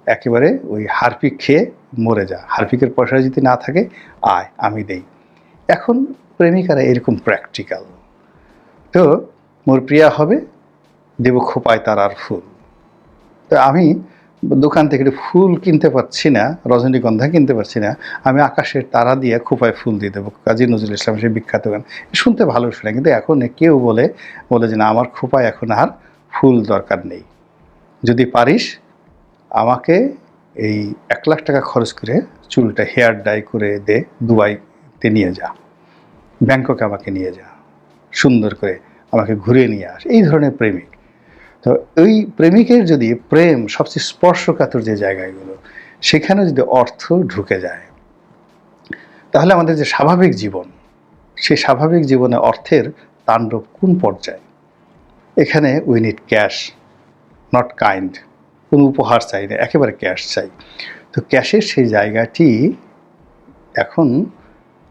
একেবারে ওই হারপিক খেয়ে মরে যা, হারপিকের পয়সা যদি না থাকে আয়, আমি দেই। এখন প্রেমিকারা এরকম প্র্যাকটিক্যাল। তো মোর প্রিয়া হবে, দেব খোপায় তারার ফুল। তো আমি দোকান থেকে ফুল কিনতে পারছি না, রজনীগন্ধা কিনতে পারছি না, আমি আকাশের তারা দিয়ে খোপায় ফুল দিয়ে দেবো। কাজী নজরুল ইসলাম সেই বিখ্যাত গান, শুনতে ভালো শোনে। কিন্তু এখন কেউ বলে যে না, আমার খোপায় এখন আর ফুল দরকার নেই, যদি পারিস আমাকে এই 1 লাখ টাকা খরচ করে চুলটা হেয়ার ডাই করে দে, দুবাইতে নিয়ে যা, ব্যাংককে আমাকে নিয়ে যা, সুন্দর করে আমাকে ঘুরিয়ে নিয়ে আস। এই ধরনের প্রেমিক। তো ওই প্রেমিকের যদি প্রেম সবচেয়ে স্পর্শকাতর যে জায়গাগুলো, সেখানে যদি অর্থ ঢুকে যায়, তাহলে আমাদের যে স্বাভাবিক জীবন, সেই স্বাভাবিক জীবনে অর্থের তাণ্ডব কোন পর্যায়ে? এখানে we need cash, not kind. কোনো উপহার চাই না, একেবারে ক্যাশ চাই। তো ক্যাশের সেই জায়গাটি এখন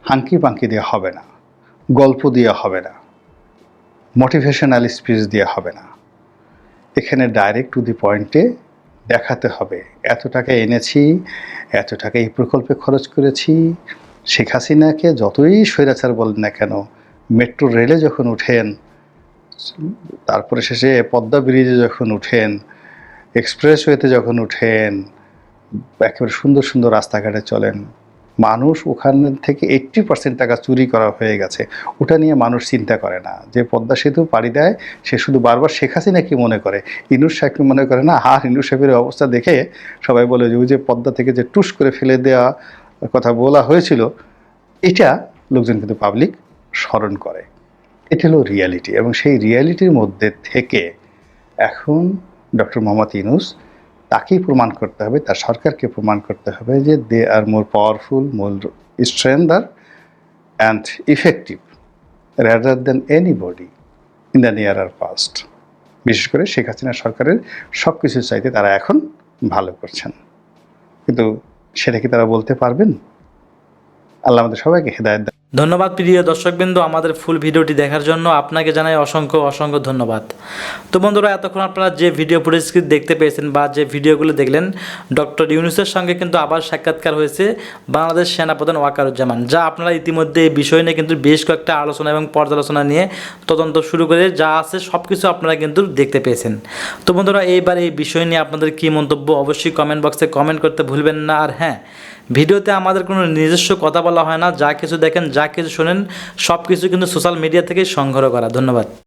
হাঙ্কি পাঙ্কি দিয়ে হবে না, গল্প দিয়ে হবে না, মোটিভেশনাল স্পিচ দিয়ে হবে না। এখানে ডাইরেক্ট টু দি পয়েন্টে দেখাতে হবে, এত টাকা এনেছি, এত টাকা এই প্রকল্পে খরচ করেছি। শেখ হাসিনাকে যতই স্বৈরাচার বলেন না কেন, মেট্রো রেলে যখন উঠেন, তারপরে শেষে পদ্মা ব্রিজে যখন উঠেন, এক্সপ্রেসওয়েতে যখন উঠেন, একেবারে সুন্দর সুন্দর রাস্তাঘাটে চলেন, মানুষ ওখান থেকে 80% টাকা চুরি করা হয়ে গেছে, ওটা নিয়ে মানুষ চিন্তা করে না। যে পদ্মা সেতু পাড়ি দেয় সে শুধু বারবার শেখ হাসিনাকে মনে করে, ইনুস সাহেবকে মনে করে না। আর ইনুস সাহেবের অবস্থা দেখে সবাই বলে যে ওই যে পদ্মা থেকে যে টুস করে ফেলে দেওয়া কথা বলা হয়েছিল, এটা লোকজন কিন্তু পাবলিক স্মরণ করে। এটা হলো রিয়ালিটি, এবং সেই রিয়ালিটির মধ্যে থেকে এখন ডক্টর মোহাম্মদ ইউনূস তাকেই প্রমাণ করতে হবে, তার সরকারকে প্রমাণ করতে হবে যে they are more powerful, more stronger and effective rather than anybody in the nearer past. বিশেষ করে শেখ হাসিনা সরকারের সব কিছু চাইতে তারা এখন ভালো করছেন, কিন্তু সেটা কি তারা বলতে পারবেন? আল্লাহ আমাদের সবাইকে হেদায়েত দেন। ধন্যবাদ প্রিয় দর্শকবৃন্দ, আমাদের ফুল ভিডিওটি দেখার জন্য আপনাকে জানাই অসংখ্য অসংখ্য ধন্যবাদ। তো বন্ধুরা, এতক্ষণ আপনারা যে ভিডিও ফুটেজটি দেখতে পেয়েছেন বা যে ভিডিওগুলো দেখলেন, ডক্টর ইউনূসের সঙ্গে কিন্তু আবার সাক্ষাৎকার হয়েছে বাংলাদেশ সেনাপ্রধান ওয়াকারুজ্জামান, যা আপনারা ইতিমধ্যে এই বিষয় নিয়ে কিন্তু বেশ কয়েকটা আলোচনা এবং পর্যালোচনা নিয়ে তদন্ত শুরু করে যা আছে সব কিছু আপনারা কিন্তু দেখতে পেয়েছেন। তো বন্ধুরা, এইবার এই বিষয় নিয়ে আপনাদের কী মন্তব্য অবশ্যই কমেন্ট বক্সে কমেন্ট করতে ভুলবেন না। আর হ্যাঁ, ভিডিওতে আমাদের কোনো নিজস্ব কথা বলা হয় না, যা কিছু দেখেন যা কিছু শোনেন সব কিছু কিন্তু সোশ্যাল মিডিয়া থেকেই সংগ্রহ করা। ধন্যবাদ।